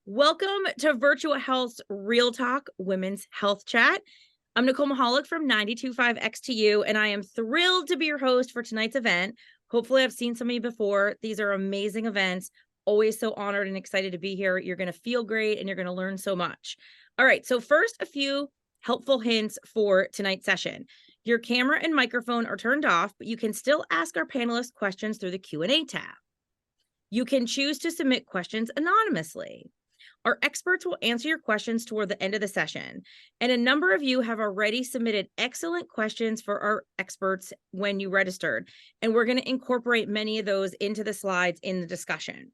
Welcome to Virtua Health's RealTalk Women's Health Chat. I'm Nicole Michalik from 92.5 XTU, and I am thrilled to be your host for tonight's event. Hopefully, I've seen some of you before. These are amazing events. Always so honored and excited to be here. You're going to feel great and you're going to learn so much. All right, so first, a few helpful hints for tonight's session. Your camera and microphone are turned off, but you can still ask our panelists questions through the Q&A tab. You can choose to submit questions anonymously. Our experts will answer your questions toward the end of the session. And a number of you have already submitted excellent questions for our experts when you registered. And we're going to incorporate many of those into the slides in the discussion.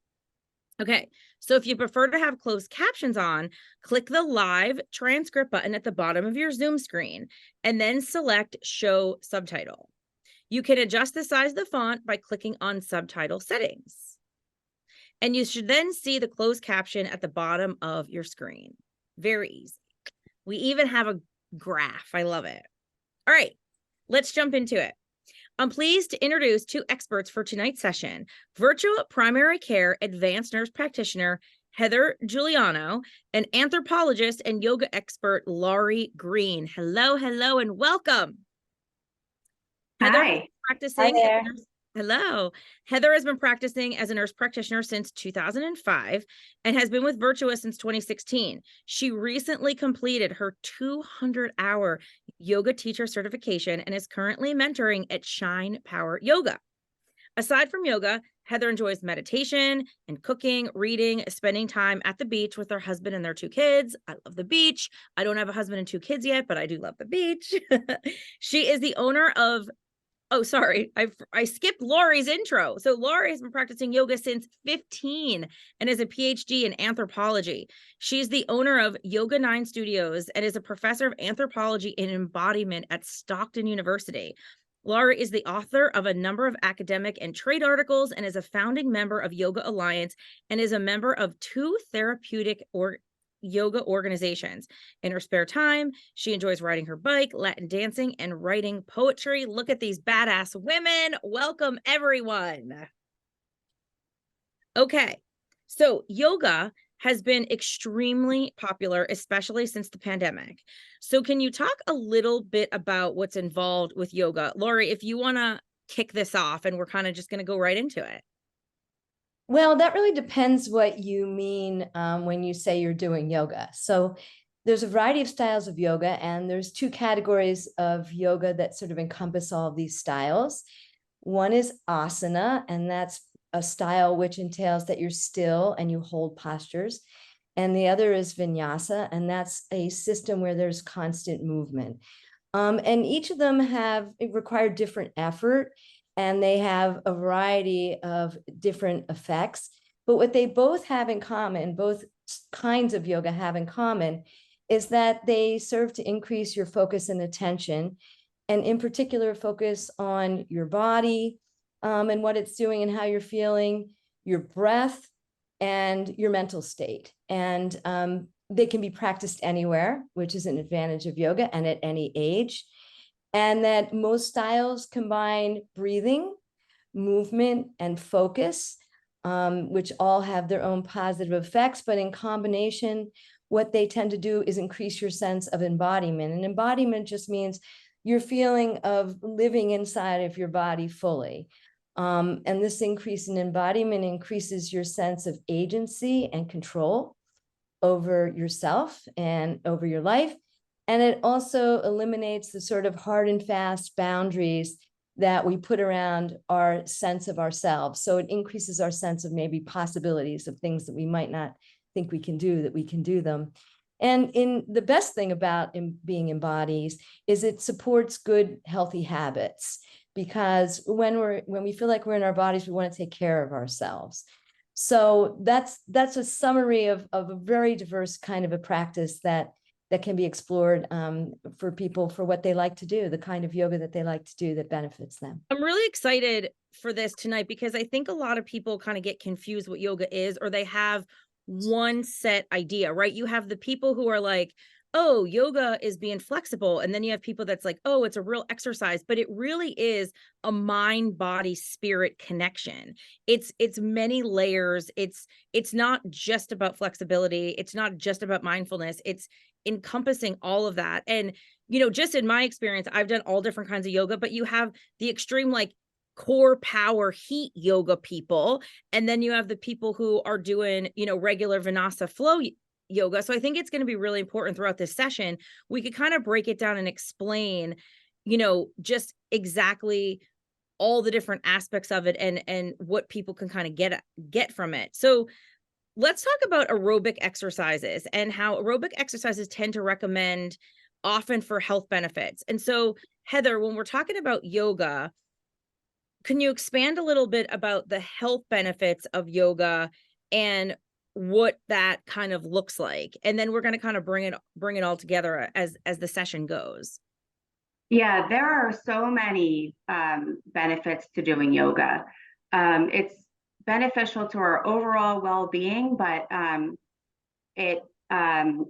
Okay, so if you prefer to have closed captions on, click the live transcript button at the bottom of your Zoom screen and then select Show Subtitle. You can adjust the size of the font by clicking on Subtitle Settings. And you should then see the closed caption at the bottom of your screen. Very easy. We even have a graph. I love it. All right, let's jump into it. I'm pleased to introduce two experts for tonight's session, Virtua Primary Care Advanced Nurse Practitioner Heather Guiliano, and anthropologist and yoga expert Laurie Greene. Hello, hello, and welcome. Heather, Hi. practicing. Hi there. Hello. Heather has been practicing as a nurse practitioner since 2005 and has been with Virtua since 2016. She recently completed her 200-hour yoga teacher certification and is currently mentoring at Shine Power Yoga. Aside from yoga, Heather enjoys meditation and cooking, reading, spending time at the beach with her husband and their two kids. I love the beach. I don't have a husband and two kids yet, but I do love the beach. She is the owner of Oh, sorry. I skipped Laurie's intro. So Laurie has been practicing yoga since 15 and is a PhD in anthropology. She's the owner of Yoga 9 Studios and is a professor of anthropology and embodiment at Stockton University. Laurie is the author of a number of academic and trade articles and is a founding member of Yoga Alliance and is a member of two therapeutic yoga organizations. In her spare time, she enjoys riding her bike, Latin dancing, and writing poetry. Look at these badass women. Welcome, everyone. Okay, so yoga has been extremely popular, especially since the pandemic. So can you talk a little bit about what's involved with yoga? Laurie, if you want to kick this off, and we're kind of just going to go right into it. Well, that really depends what you mean when you say you're doing yoga. So there's a variety of styles of yoga, and there's two categories of yoga that sort of encompass all of these styles. One is asana, and that's a style which entails that you're still and you hold postures. And the other is vinyasa, and that's a system where there's constant movement. And each of them require different effort, and they have a variety of different effects. But what they both have in common, both kinds of yoga have in common, is that they serve to increase your focus and attention, and in particular, focus on your body and what it's doing and how you're feeling, your breath, and your mental state. And they can be practiced anywhere, which is an advantage of yoga, and at any age. And that most styles combine breathing, movement, and focus, which all have their own positive effects. But in combination, what they tend to do is increase your sense of embodiment. And embodiment just means your feeling of living inside of your body fully. And this increase in embodiment increases your sense of agency and control over yourself and over your life. And it also eliminates the sort of hard and fast boundaries that we put around our sense of ourselves. So it increases our sense of maybe possibilities of things that we might not think we can do, that we can do them. And the best thing about being embodied is it supports good, healthy habits, because when we feel like we're in our bodies, we want to take care of ourselves. So that's a summary of a very diverse kind of a practice that can be explored for people for what they like to do, the kind of yoga that they like to do that benefits them. I'm really excited for this tonight because I think a lot of people kind of get confused what yoga is, or they have one set idea, right? You have the people who are like, oh, yoga is being flexible. And then you have people that's like, oh, it's a real exercise, but it really is a mind, body, spirit connection. It's many layers. It's not just about flexibility. It's not just about mindfulness. It's encompassing all of that. And, just in my experience, I've done all different kinds of yoga, but you have the extreme, like, core power heat yoga people, and then you have the people who are doing, regular Vinyasa flow yoga. So I think it's going to be really important throughout this session. We could kind of break it down and explain, just exactly all the different aspects of it and what people can kind of get from it. So let's talk about aerobic exercises and how aerobic exercises tend to recommend often for health benefits. And so, Heather, when we're talking about yoga, can you expand a little bit about the health benefits of yoga and what that kind of looks like? And then we're going to kind of bring it all together as the session goes. Yeah, there are so many benefits to doing yoga. It's beneficial to our overall well-being, but it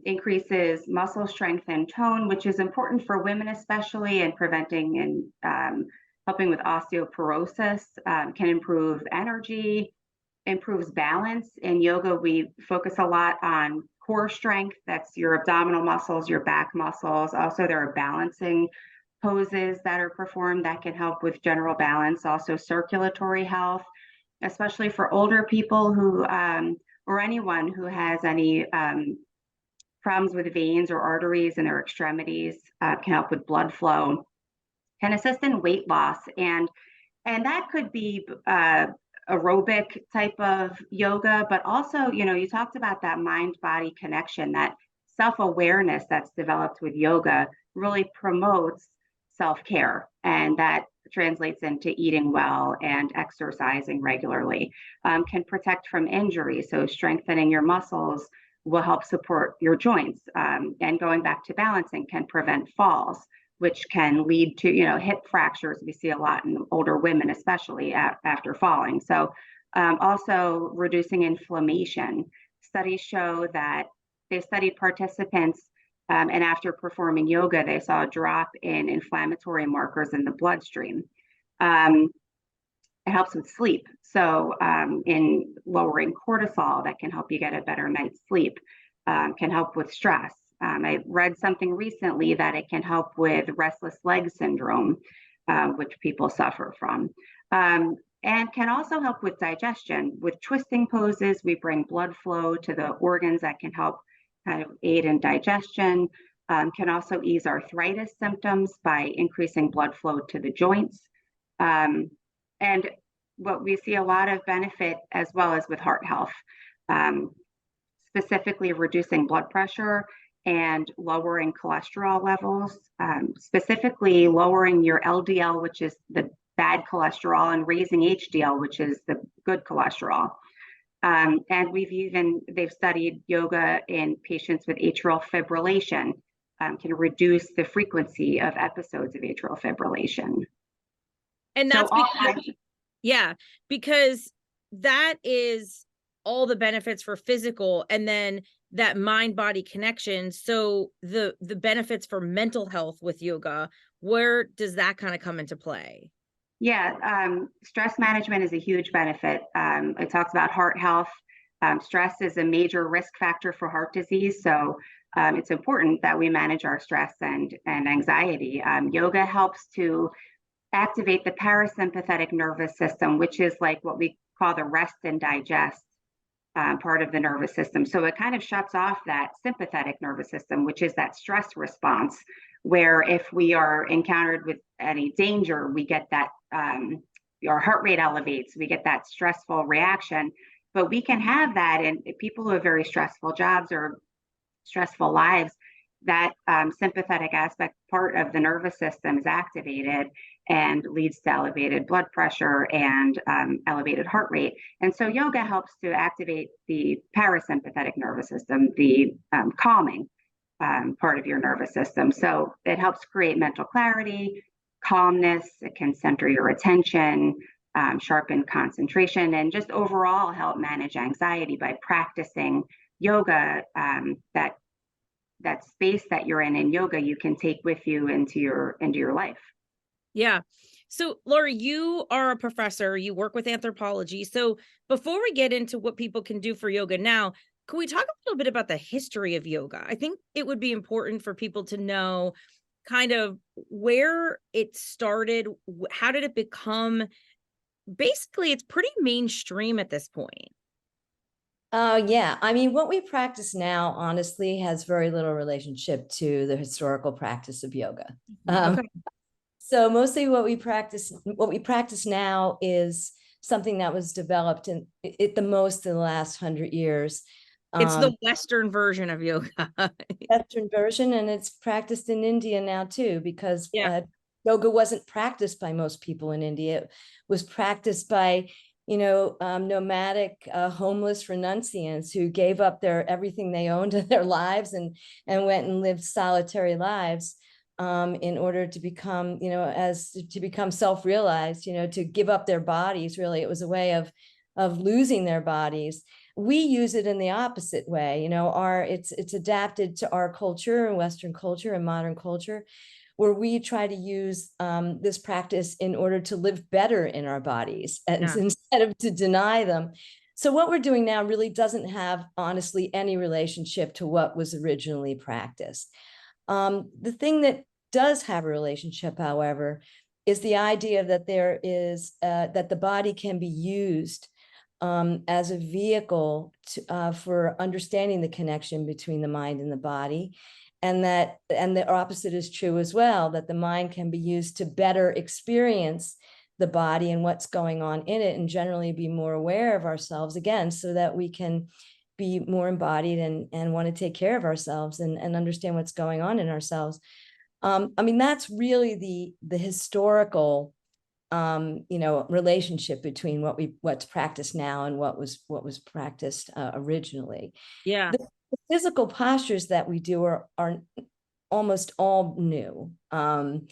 increases muscle strength and tone, which is important for women, especially, in preventing and helping with osteoporosis, can improve energy, improves balance. In yoga, we focus a lot on core strength. That's your abdominal muscles, your back muscles. Also, there are balancing poses that are performed that can help with general balance. Also, circulatory health, especially for older people who, or anyone who has any problems with veins or arteries in their extremities, can help with blood flow, can assist in weight loss, and that could be aerobic type of yoga, but also, you talked about that mind-body connection, that self-awareness that's developed with yoga really promotes self-care, and that translates into eating well and exercising regularly. Can protect from injury, so strengthening your muscles will help support your joints, and going back to balancing can prevent falls, which can lead to, hip fractures. We see a lot in older women, especially after falling. So also reducing inflammation. Studies show that they studied participants, and after performing yoga, they saw a drop in inflammatory markers in the bloodstream. It helps with sleep. So in lowering cortisol, that can help you get a better night's sleep, can help with stress. I read something recently that it can help with restless leg syndrome, which people suffer from, and can also help with digestion. With twisting poses, we bring blood flow to the organs that can help kind of aid in digestion, can also ease arthritis symptoms by increasing blood flow to the joints. And what we see a lot of benefit as well as with heart health, specifically reducing blood pressure and lowering cholesterol levels, specifically lowering your LDL, which is the bad cholesterol, and raising HDL, which is the good cholesterol. And they've studied yoga in patients with atrial fibrillation, can reduce the frequency of episodes of atrial fibrillation. And that's because that is all the benefits for physical, and then that mind-body connection. So the benefits for mental health with yoga, where does that kind of come into play? Yeah, stress management is a huge benefit. It talks about heart health. Stress is a major risk factor for heart disease. So it's important that we manage our stress and anxiety. Yoga helps to activate the parasympathetic nervous system, which is like what we call the rest and digest part of the nervous system. So it kind of shuts off that sympathetic nervous system, which is that stress response, where if we are encountered with any danger, we get that, our heart rate elevates, we get that stressful reaction. But we can have that in people who have very stressful jobs or stressful lives. That sympathetic aspect part of the nervous system is activated and leads to elevated blood pressure and elevated heart rate. And so yoga helps to activate the parasympathetic nervous system, the calming part of your nervous system. So it helps create mental clarity, calmness. It can center your attention, sharpen concentration, and just overall help manage anxiety by practicing yoga that that space that you're in yoga, you can take with you into your life. Yeah. So, Laurie, you are a professor, you work with anthropology. So, before we get into what people can do for yoga now, can we talk a little bit about the history of yoga? I think it would be important for people to know kind of where it started. How did it become? Basically, it's pretty mainstream at this point. Yeah. I mean, what we practice now, honestly, has very little relationship to the historical practice of yoga. Okay. So mostly what we practice now is something that was developed in the most in the last 100 years. It's the Western version of yoga. Western version, and it's practiced in India now too, because Yeah. yoga wasn't practiced by most people in India. It was practiced by, nomadic, homeless renunciants who gave up everything they owned in their lives and went and lived solitary lives in order to become, to become self-realized, to give up their bodies. Really, it was a way of losing their bodies. We use it in the opposite way. It's adapted to our culture and Western culture and modern culture, where we try to use this practice in order to live better in our bodies instead of to deny them. So what we're doing now really doesn't have, honestly, any relationship to what was originally practiced. The thing that does have a relationship, however, is the idea that there is that the body can be used as a vehicle for understanding the connection between the mind and the body. And the opposite is true as well, that the mind can be used to better experience the body and what's going on in it, and generally be more aware of ourselves again, so that we can be more embodied and want to take care of ourselves and understand what's going on in ourselves. I mean, that's really the historical relationship between what's practiced now and what was practiced originally. Yeah. The physical postures that we do are almost all new. And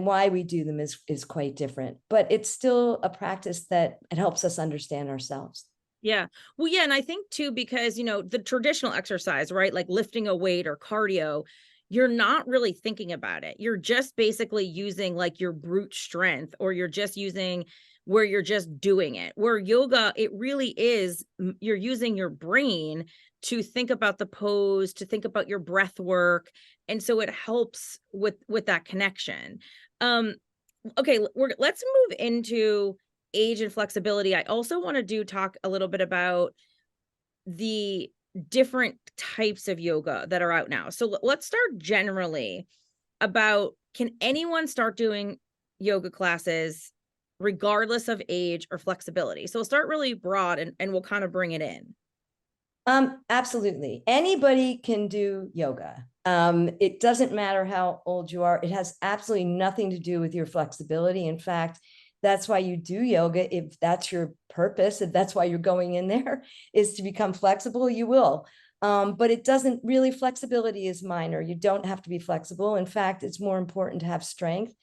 why we do them is quite different, but it's still a practice that it helps us understand ourselves. Yeah. Well, yeah. And I think too, because, the traditional exercise, right? Like lifting a weight or cardio, you're not really thinking about it. You're just basically using like your brute strength, or you're just using where you're just doing it. Where yoga, it really is, you're using your brain to think about the pose, to think about your breath work. And so it helps with that connection. Okay, let's move into age and flexibility. I also want to talk a little bit about the different types of yoga that are out now. So let's start generally about, can anyone start doing yoga classes regardless of age or flexibility? So we'll start really broad and we'll kind of bring it in. Absolutely. Anybody can do yoga. It doesn't matter how old you are. It has absolutely nothing to do with your flexibility. In fact, that's why you do yoga. If that's your purpose, if that's why you're going in there, is to become flexible, you will. But it doesn't really, flexibility is minor. You don't have to be flexible. In fact, it's more important to have strength.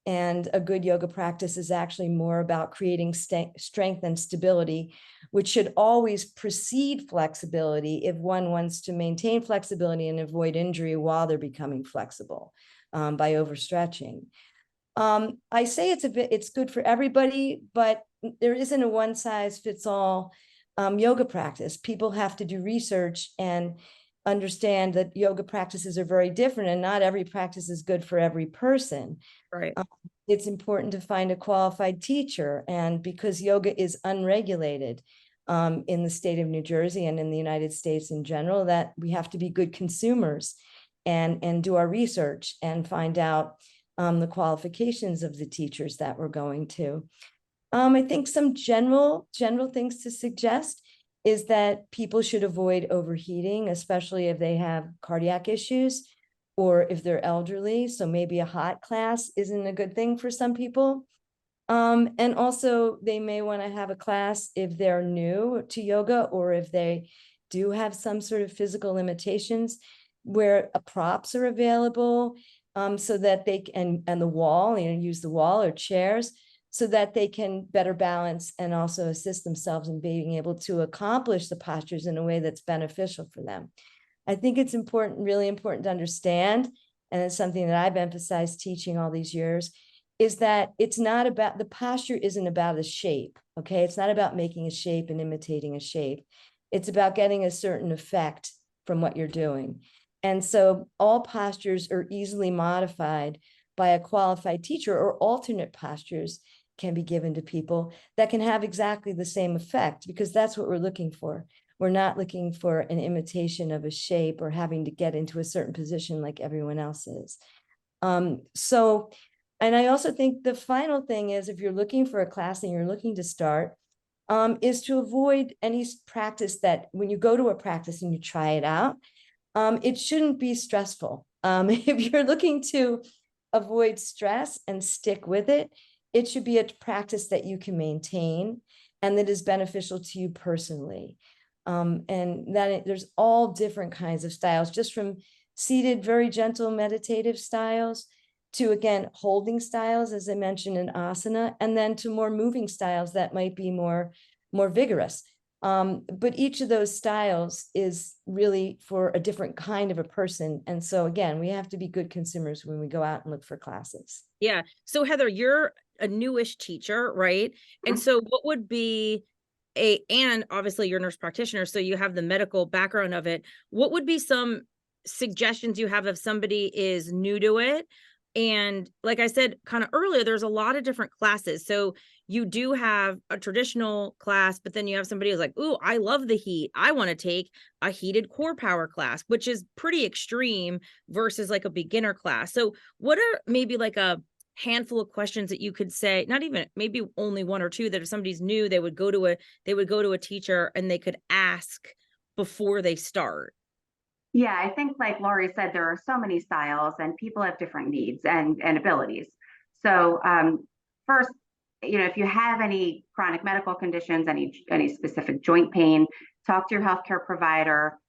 And a good yoga practice is actually more about creating strength and stability, which should always precede flexibility if one wants to maintain flexibility and avoid injury while they're becoming flexible by overstretching. I say it's good for everybody, but there isn't a one size fits all yoga practice. People have to do research and understand that yoga practices are very different, and not every practice is good for every person. Right. It's important to find a qualified teacher, and because yoga is unregulated in the state of New Jersey and in the United States in general, that we have to be good consumers and do our research and find out the qualifications of the teachers that we're going to. I think some general things to suggest is that people should avoid overheating, especially if they have cardiac issues or if they're elderly. So maybe a hot class isn't a good thing for some people. And also they may want to have a class if they're new to yoga, or if they do have some sort of physical limitations, where props are available, so that they can, and the wall, use the wall or chairs, so that they can better balance and also assist themselves in being able to accomplish the postures in a way that's beneficial for them. I think it's important, really important to understand, and it's something that I've emphasized teaching all these years, is that it's not about, the posture isn't about a shape, okay? It's not about making a shape and imitating a shape. It's about getting a certain effect from what you're doing. And so all postures are easily modified by a qualified teacher, or alternate postures can be given to people that can have exactly the same effect, because that's what we're looking for. We're not looking for an imitation of a shape or having to get into a certain position like everyone else is. And I also think the final thing is, if you're looking for a class and you're looking to start, is to avoid any practice that when you go to a practice and you try it out, it shouldn't be stressful. If you're looking to avoid stress and stick with it, it should be a practice that you can maintain and that is beneficial to you personally. And that there's all different kinds of styles, just from seated, very gentle meditative styles to, again, holding styles, as I mentioned, in asana, and then to more moving styles that might be more vigorous. But each of those styles is really for a different kind of a person. And so again, we have to be good consumers when we go out and look for classes. Yeah. So Heather, you're a newish teacher, right? And so what would be and obviously you're a nurse practitioner, so you have the medical background of it. What would be some suggestions you have if somebody is new to it? And like I said kind of earlier, there's a lot of different classes. So you do have a traditional class, but then you have somebody who's like, ooh, I love the heat. I want to take a heated core power class, which is pretty extreme versus like a beginner class. So what are maybe like a handful of questions that you could say, not even, maybe only one or two, that if somebody's new, they would go to a teacher and they could ask before they start? Yeah, I think like Laurie said, there are so many styles and people have different needs and abilities. So first, if you have any chronic medical conditions, any specific joint pain, talk to your healthcare provider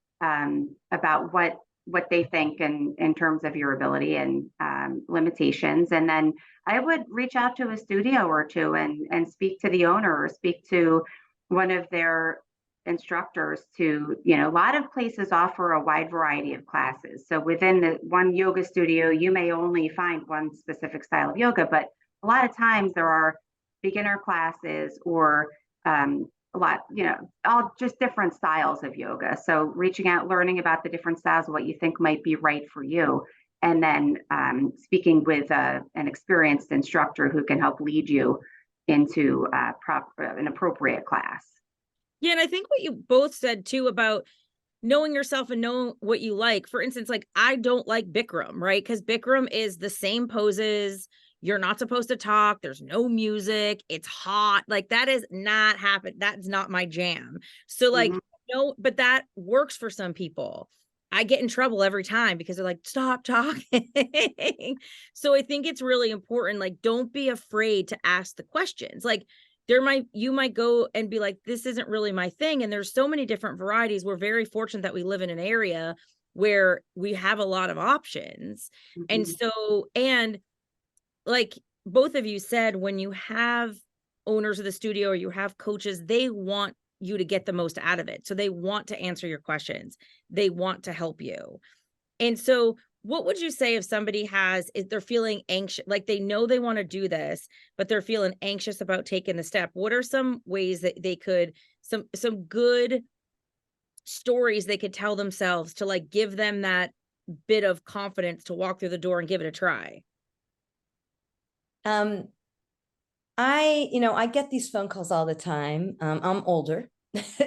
about what they think in terms of your ability and limitations. And then I would reach out to a studio or two and speak to the owner or speak to one of their instructors. To a lot of places offer a wide variety of classes, so within the one yoga studio you may only find one specific style of yoga, but a lot of times there are beginner classes or a lot, all just different styles of yoga. So reaching out, learning about the different styles, what you think might be right for you, and then speaking with an experienced instructor who can help lead you into an appropriate class. Yeah, and I think what you both said too about knowing yourself and knowing what you like. For instance, like I don't like Bikram, right? Because Bikram is the same poses. You're not supposed to talk. There's no music. It's hot. Like that is not happen. That's not my jam. So like, no, but that works for some people. I get in trouble every time because they're like, stop talking. So I think it's really important. Like, don't be afraid to ask the questions. Like, you might go and be like, this isn't really my thing. And there's so many different varieties. We're very fortunate that we live in an area where we have a lot of options. And so, and like both of you said, when you have owners of the studio or you have coaches, they want you to get the most out of it. So they want to answer your questions. They want to help you. And so what would you say if somebody if they're feeling anxious, like they know they want to do this, but they're feeling anxious about taking the step? What are some ways that they could, some good stories they could tell themselves to like give them that bit of confidence to walk through the door and give it a try? I get these phone calls all the time. I'm older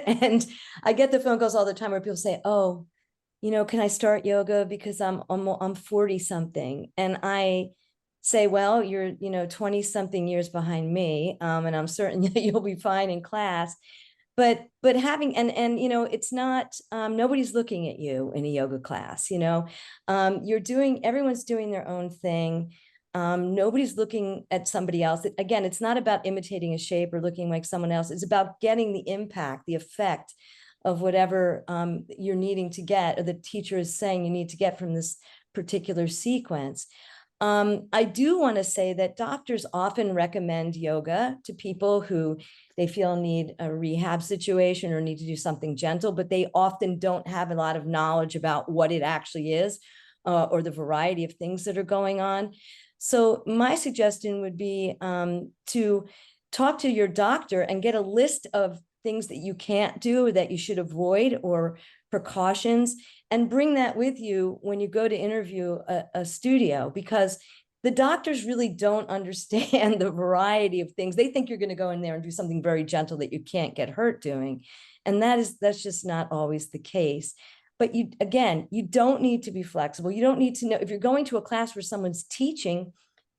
and I get the phone calls all the time where people say, oh, can I start yoga because I'm 40 something? And I say, well, you're, 20 something years behind me. And I'm certain that you'll be fine in class. But having, it's not, nobody's looking at you in a yoga class, everyone's doing their own thing. Nobody's looking at somebody else. Again, it's not about imitating a shape or looking like someone else. It's about getting the impact, the effect of whatever you're needing to get, or the teacher is saying you need to get from this particular sequence. I do want to say that doctors often recommend yoga to people who they feel need a rehab situation or need to do something gentle, but they often don't have a lot of knowledge about what it actually is, or the variety of things that are going on. So my suggestion would be to talk to your doctor and get a list of things that you can't do or that you should avoid, or precautions, and bring that with you when you go to interview a studio, because the doctors really don't understand the variety of things. They think you're going to go in there and do something very gentle that you can't get hurt doing. And that's just not always the case. But you, again, you don't need to be flexible. You don't need to know if you're going to a class where someone's teaching.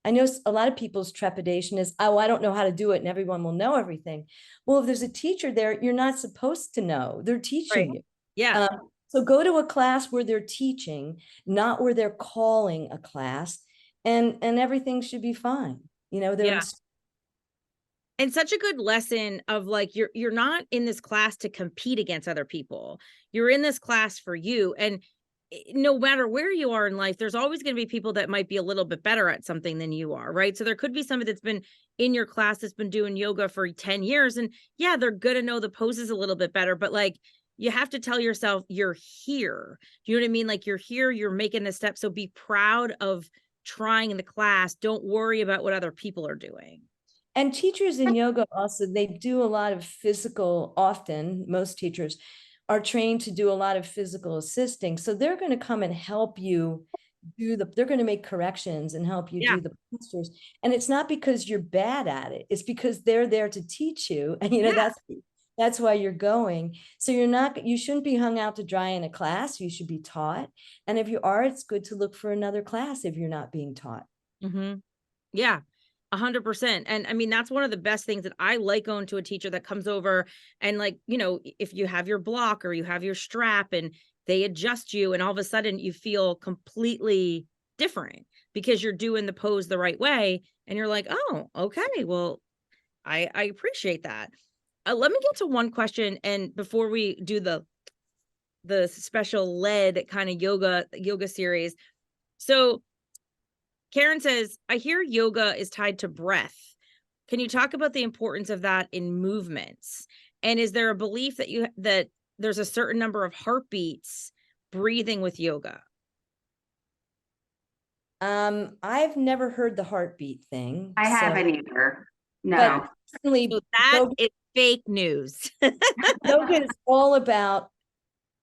I know a lot of people's trepidation is, oh, I don't know how to do it and everyone will know everything. Well, if there's a teacher there, you're not supposed to know. They're teaching you. Yeah. So go to a class where they're teaching, not where they're calling a class, and everything should be fine. You know, they're and such a good lesson of like, you're not in this class to compete against other people. You're in this class for you. And no matter where you are in life, there's always going to be people that might be a little bit better at something than you are, right? So there could be somebody that's been in your class that's been doing yoga for 10 years. And yeah, they're going to know the poses a little bit better, but like, you have to tell yourself you're here. Do you know what I mean? Like, you're here, you're making the step. So be proud of trying in the class. Don't worry about what other people are doing. And teachers in yoga also, they do a lot of physical, often, most teachers are trained to do a lot of physical assisting. So they're going to come and help you they're going to make corrections and help you do the postures. And it's not because you're bad at it. It's because they're there to teach you. And, you know, that's why you're going. So you shouldn't be hung out to dry in a class. You should be taught. And if you are, it's good to look for another class if you're not being taught. Mm-hmm. Yeah. 100%. And I mean, that's one of the best things that I like going to a teacher that comes over and like, you know, if you have your block or you have your strap and they adjust you and all of a sudden you feel completely different because you're doing the pose the right way. And you're like, oh, okay, well, I appreciate that. Let me get to one question. And before we do the special lead kind of yoga series. So Karen says, I hear yoga is tied to breath. Can you talk about the importance of that in movements? And is there a belief that there's a certain number of heartbeats breathing with yoga? I've never heard the heartbeat thing. I haven't either. No. But certainly so that is fake news. Yoga is all about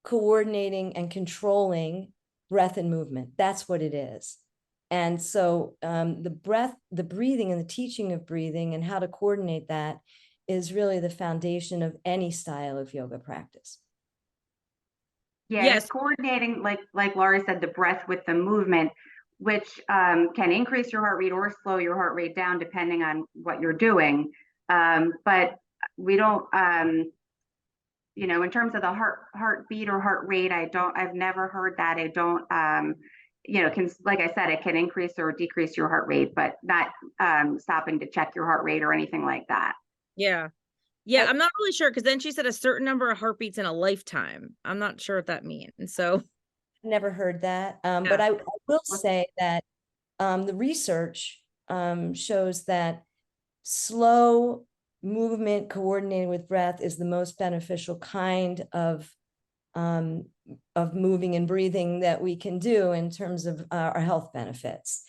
coordinating and controlling breath and movement. That's what it is. And so the breathing and the teaching of breathing and how to coordinate that is really the foundation of any style of yoga practice. Yeah, yes. It's coordinating, like Laurie said, the breath with the movement, which can increase your heart rate or slow your heart rate down depending on what you're doing. But we don't, you know, in terms of the heartbeat or heart rate, I've never heard that. I don't, you know, like I said, it can increase or decrease your heart rate, but not stopping to check your heart rate or anything like that. Yeah. Yeah, I'm not really sure, because then she said a certain number of heartbeats in a lifetime. I'm not sure what that means. And so never heard that. But I will say that the research shows that slow movement coordinated with breath is the most beneficial kind of moving and breathing that we can do in terms of our health benefits.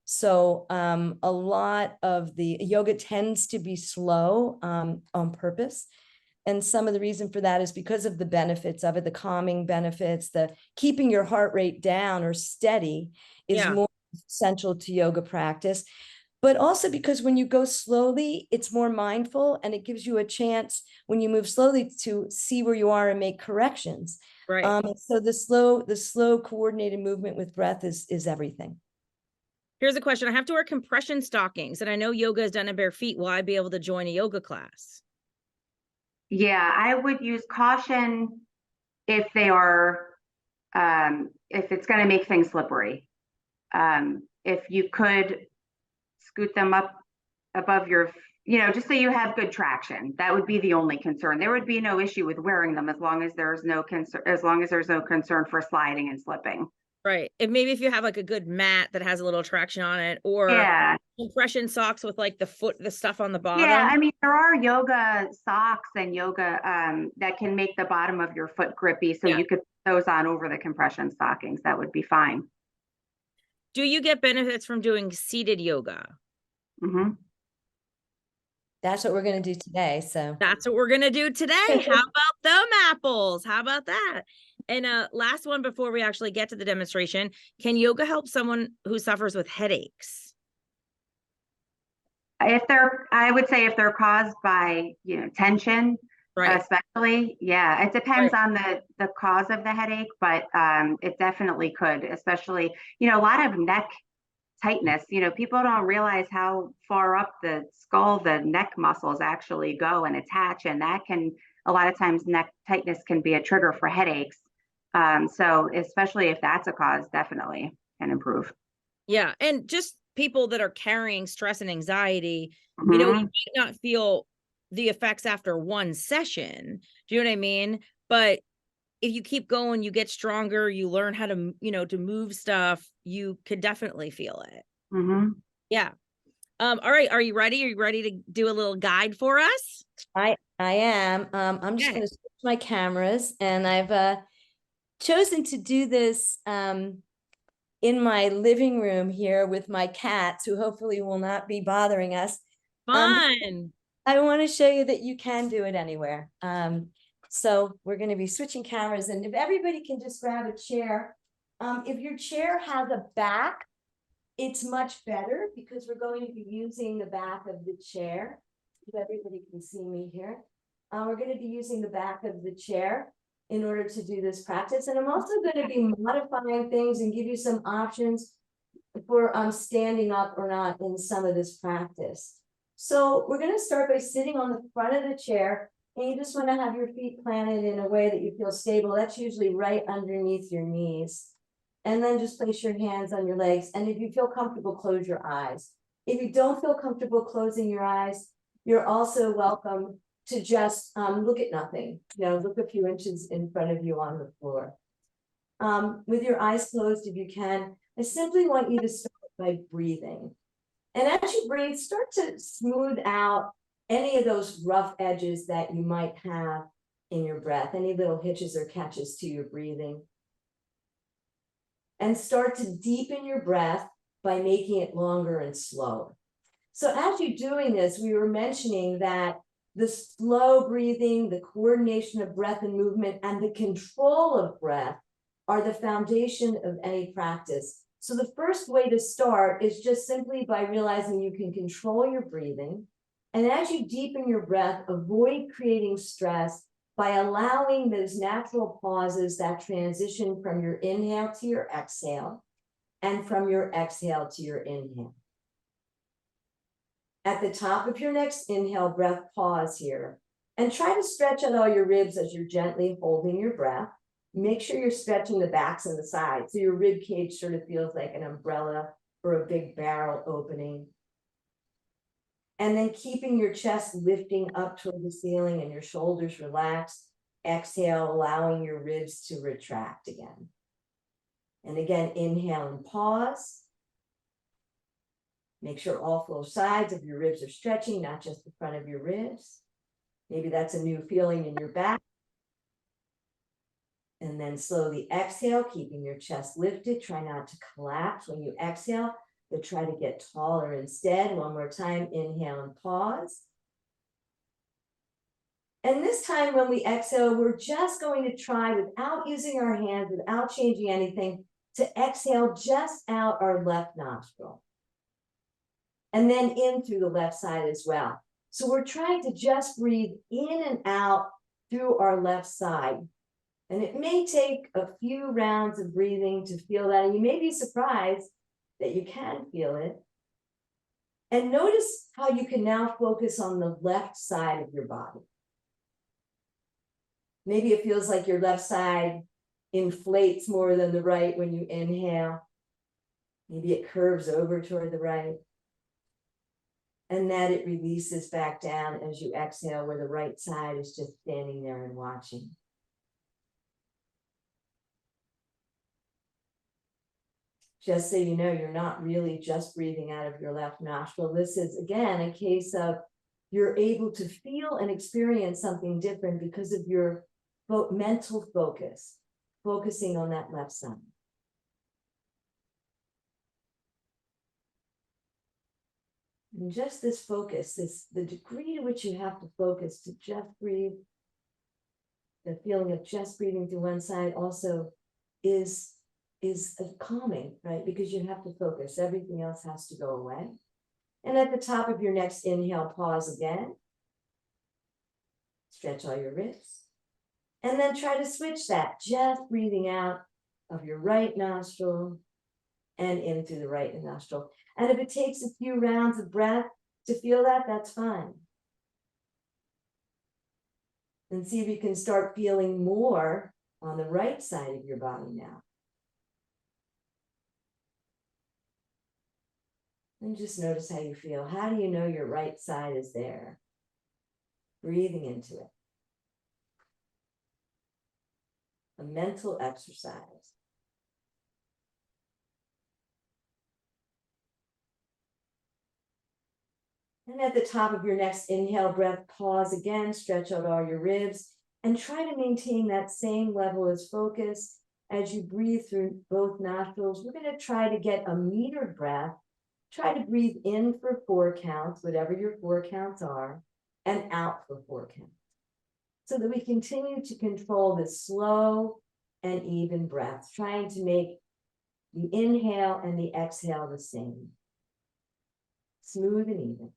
So a lot of the yoga tends to be slow on purpose. And some of the reason for that is because of the benefits of it, the calming benefits, the keeping your heart rate down or steady is more essential to yoga practice. But also because when you go slowly, it's more mindful and it gives you a chance when you move slowly to see where you are and make corrections. Right. So the slow coordinated movement with breath is everything. Here's a question. I have to wear compression stockings and I know yoga is done in bare feet. Will I be able to join a yoga class? Yeah, I would use caution if they are, if it's going to make things slippery. If you could scoot them up above your, you know, just so you have good traction, that would be the only concern. There would be no issue with wearing them as long as there's no concern, for sliding and slipping. Right. And maybe if you have like a good mat that has a little traction on it, or Yeah. compression socks with like the stuff on the Yeah, bottom. I mean, there are yoga socks and yoga that can make the bottom of your foot grippy. So Yeah. you could put those on over the compression stockings. That would be fine. Do you get benefits from doing seated yoga? Hmm. That's what we're going to do today. So That's what we're gonna do today. How about them apples? How about that? And last one before we actually get to the demonstration. Can yoga help someone who suffers with headaches? I would say if they're caused by, tension, Right. especially, yeah, it depends Right. on the cause of the headache, but it definitely could, especially, a lot of neck tightness. People don't realize how far up the skull the neck muscles actually go and attach, and that can, a lot of times, neck tightness can be a trigger for headaches. So especially if that's a cause, definitely can improve. Yeah. And just people that are carrying stress and anxiety, you Hmm. might not feel the effects after one session. Do you know what I mean? But if you keep going, you get stronger, you learn how to, to move stuff, you could definitely feel it. Hmm. Yeah. All right. Are you ready? Are you ready to do a little guide for us? I am. I'm just Okay. going to switch my cameras, and I've chosen to do this in my living room here with my cats, who hopefully will not be bothering us. Fun. I want to show you that you can do it anywhere. So we're going to be switching cameras, and if everybody can just grab a chair. If your chair has a back, it's much better, because we're going to be using the back of the chair. If everybody can see me here. We're going to be using the back of the chair in order to do this practice. And I'm also going to be modifying things and give you some options for standing up or not in some of this practice. So we're going to start by sitting on the front of the chair, and you just want to have your feet planted in a way that you feel stable. That's usually right underneath your knees. And then just place your hands on your legs. And if you feel comfortable, close your eyes. If you don't feel comfortable closing your eyes, you're also welcome to just look at nothing. Look a few inches in front of you on the floor. With your eyes closed, if you can, I simply want you to start by breathing. And as you breathe, start to smooth out any of those rough edges that you might have in your breath, any little hitches or catches to your breathing. And start to deepen your breath by making it longer and slower. So as you're doing this, we were mentioning that the slow breathing, the coordination of breath and movement, and the control of breath are the foundation of any practice. So the first way to start is just simply by realizing you can control your breathing. And as you deepen your breath, avoid creating stress by allowing those natural pauses that transition from your inhale to your exhale, and from your exhale to your inhale. At the top of your next inhale breath, pause here and try to stretch out all your ribs as you're gently holding your breath. Make sure you're stretching the backs and the sides, so your rib cage sort of feels like an umbrella or a big barrel opening. And then keeping your chest lifting up toward the ceiling and your shoulders relaxed. Exhale, allowing your ribs to retract again. And again, inhale and pause. Make sure all 4 sides of your ribs are stretching, not just the front of your ribs. Maybe that's a new feeling in your back. And then slowly exhale, keeping your chest lifted. Try not to collapse when you exhale, but try to get taller instead. One more time, inhale and pause. And this time when we exhale, we're just going to try, without using our hands, without changing anything, to exhale just out our left nostril. And then in through the left side as well. So we're trying to just breathe in and out through our left side. And it may take a few rounds of breathing to feel that. And you may be surprised that you can feel it. And notice how you can now focus on the left side of your body. Maybe it feels like your left side inflates more than the right when you inhale. Maybe it curves over toward the right. And that it releases back down as you exhale, where the right side is just standing there and watching. Just so you know, you're not really just breathing out of your left nostril. This is, again, a case of you're able to feel and experience something different because of your mental focus, focusing on that left side. And just this focus, the degree to which you have to focus to just breathe, the feeling of just breathing to one side also is calming, right? Because you have to focus. Everything else has to go away. And at the top of your next inhale, pause again. Stretch all your ribs. And then try to switch that, just breathing out of your right nostril and in through the right nostril. And if it takes a few rounds of breath to feel that, that's fine. And see if you can start feeling more on the right side of your body now. And just notice how you feel. How do you know your right side is there? Breathing into it. A mental exercise. And at the top of your next inhale breath, pause again, stretch out all your ribs, and try to maintain that same level of focus as you breathe through both nostrils. We're going to try to get a metered breath. Try to breathe in for 4 counts, whatever your 4 counts are, and out for 4 counts. So that we continue to control this slow and even breath, trying to make the inhale and the exhale the same. Smooth and even.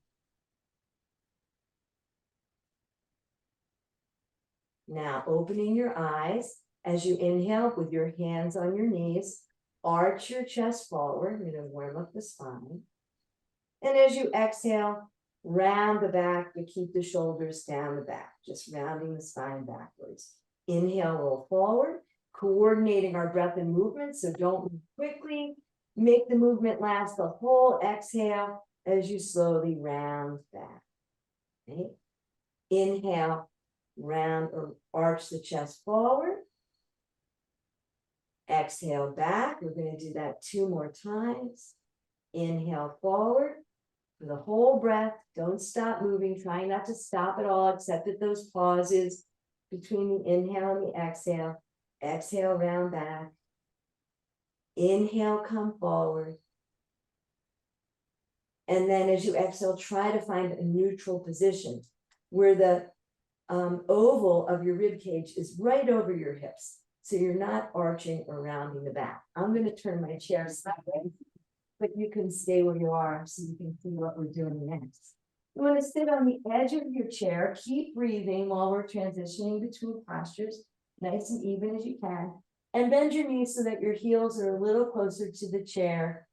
Now opening your eyes as you inhale with your hands on your knees, arch your chest forward. You're going to warm up the spine. And as you exhale, round the back, but keep the shoulders down the back, just rounding the spine backwards. Inhale, roll forward, coordinating our breath and movement, so don't move quickly. Make the movement last the whole exhale as you slowly round back. Okay? Inhale, round or arch the chest forward. Exhale back. We're going to do that 2 more times. Inhale forward for the whole breath. Don't stop moving. Try not to stop at all, except at those pauses between the inhale and the exhale. Exhale, round back. Inhale, come forward. And then as you exhale, try to find a neutral position where the oval of your rib cage is right over your hips. So you're not arching or rounding the back. I'm going to turn my chair sideways, but you can stay where you are so you can see what we're doing next. You want to sit on the edge of your chair. Keep breathing while we're transitioning between postures, nice and even as you can. And bend your knees so that your heels are a little closer to the chair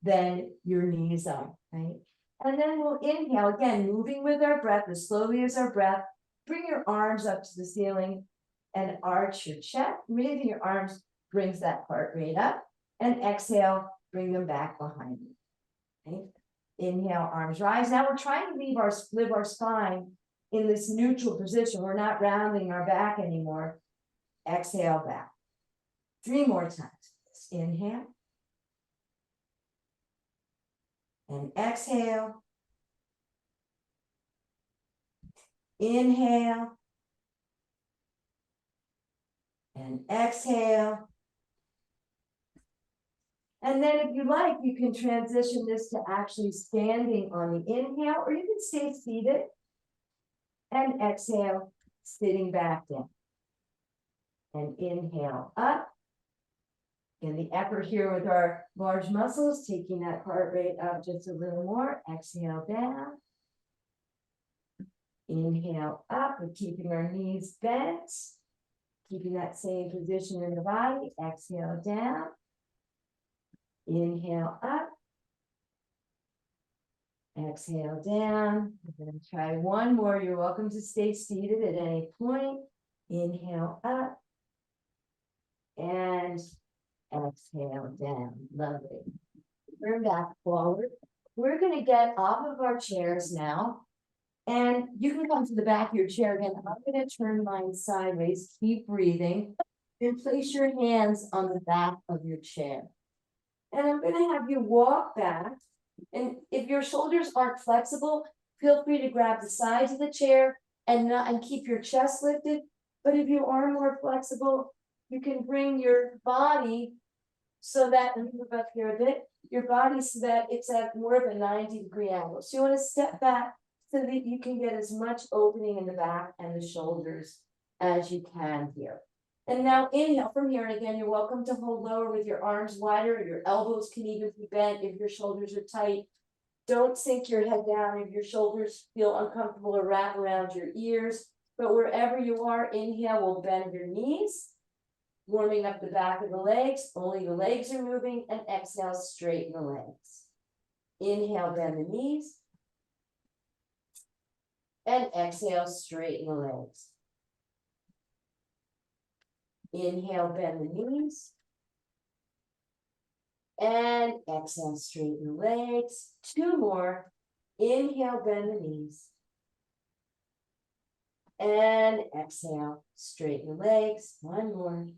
than your knees are, right? And then we'll inhale, again, moving with our breath as slowly as our breath. Bring your arms up to the ceiling and arch your chest. Raising your arms brings that heart rate up. And exhale, bring them back behind you. Okay? Inhale, arms rise. Now we're trying to live our spine in this neutral position. We're not rounding our back anymore. Exhale back. 3 more times. Inhale. And exhale. Inhale. And exhale. And then if you like, you can transition this to actually standing on the inhale, or you can stay seated and exhale, sitting back down. And inhale up. In the effort here with our large muscles, taking that heart rate up just a little more. Exhale down. Inhale up, we're keeping our knees bent. Keeping that same position in the body. Exhale down. Inhale up. Exhale down. We're going to try one more. You're welcome to stay seated at any point. Inhale up. And exhale down. Lovely. Turn back forward. We're going to get off of our chairs now. And you can come to the back of your chair again. I'm going to turn mine sideways. Keep breathing. And place your hands on the back of your chair. And I'm going to have you walk back. And if your shoulders aren't flexible, feel free to grab the sides of the chair and keep your chest lifted. But if you are more flexible, you can bring your body so that, and move up here a bit, your body so that it's at more of a 90-degree angle. So you want to step back so that you can get as much opening in the back and the shoulders as you can here. And now inhale from here, and again, you're welcome to hold lower with your arms wider. Your elbows can even be bent if your shoulders are tight. Don't sink your head down if your shoulders feel uncomfortable or wrap around your ears. But wherever you are, inhale will bend your knees, warming up the back of the legs. Only the legs are moving, and exhale, straighten the legs. Inhale, bend the knees. And exhale, straighten the legs. Inhale, bend the knees. And exhale, straighten the legs. Two more. Inhale, bend the knees. And exhale, straighten the legs. One more.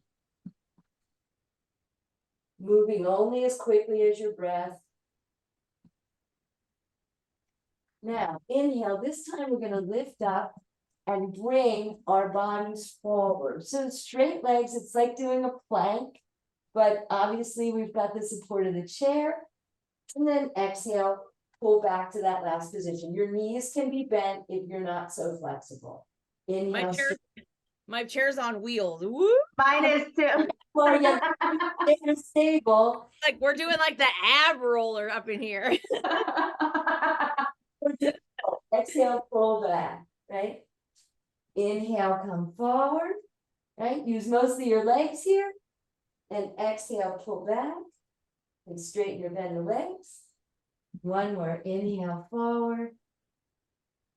Moving only as quickly as your breath. Now, inhale. This time we're going to lift up and bring our bodies forward. So straight legs, it's like doing a plank, but obviously we've got the support of the chair. And then exhale, pull back to that last position. Your knees can be bent if you're not so flexible. Inhale. My chair's on wheels. Woo! Mine is too. Well, yeah, they're stable. Like we're doing like the ab roller up in here. Exhale, pull back, right? Inhale, come forward, right? Use mostly your legs here. And exhale, pull back. And straighten or bend the legs. One more. Inhale, forward.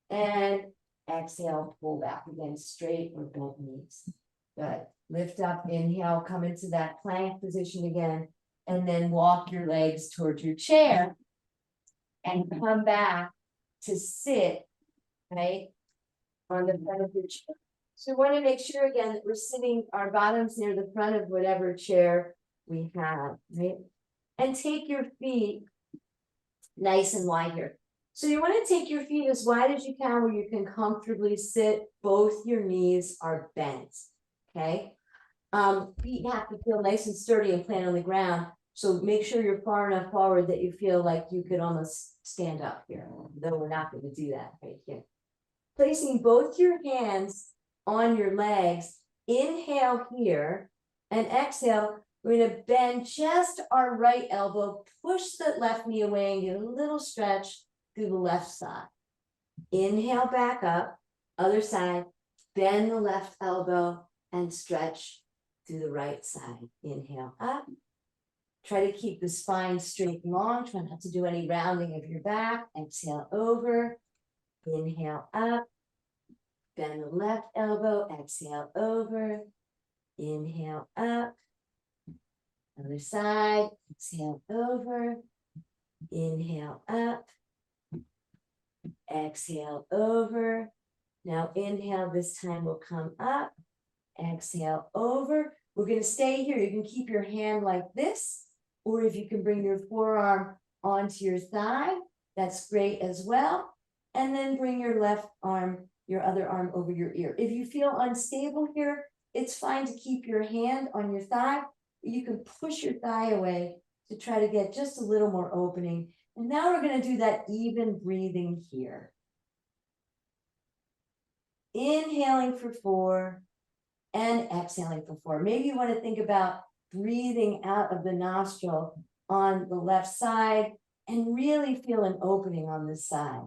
And exhale, pull back again, straight or bent knees. Good. Lift up, inhale, come into that plank position again. And then walk your legs towards your chair. And come back to sit, right? On the front of your chair. So we want to make sure again that we're sitting our bottoms near the front of whatever chair we have, right? And take your feet nice and wide here. So you want to take your feet as wide as you can where you can comfortably sit. Both your knees are bent, okay? Feet have to feel nice and sturdy and plant on the ground. So make sure you're far enough forward that you feel like you could almost stand up here, though we're not going to do that right here. Placing both your hands on your legs, inhale here, and exhale. We're going to bend just our right elbow, push the left knee away, and get a little stretch through the left side. Inhale back up, other side, bend the left elbow, and stretch through the right side. Inhale up. Try to keep the spine straight and long. Try not to do any rounding of your back. Exhale over. Inhale up, bend the left elbow, exhale over, inhale up, other side, exhale over, inhale up, exhale over. Now inhale, this time will come up, exhale over. We're going to stay here. You can keep your hand like this, or if you can bring your forearm onto your thigh, that's great as well. And then bring your left arm, your other arm over your ear. If you feel unstable here, it's fine to keep your hand on your thigh. You can push your thigh away to try to get just a little more opening. And now we're going to do that even breathing here. Inhaling for 4 and exhaling for 4. Maybe you want to think about breathing out of the nostril on the left side and really feel an opening on this side.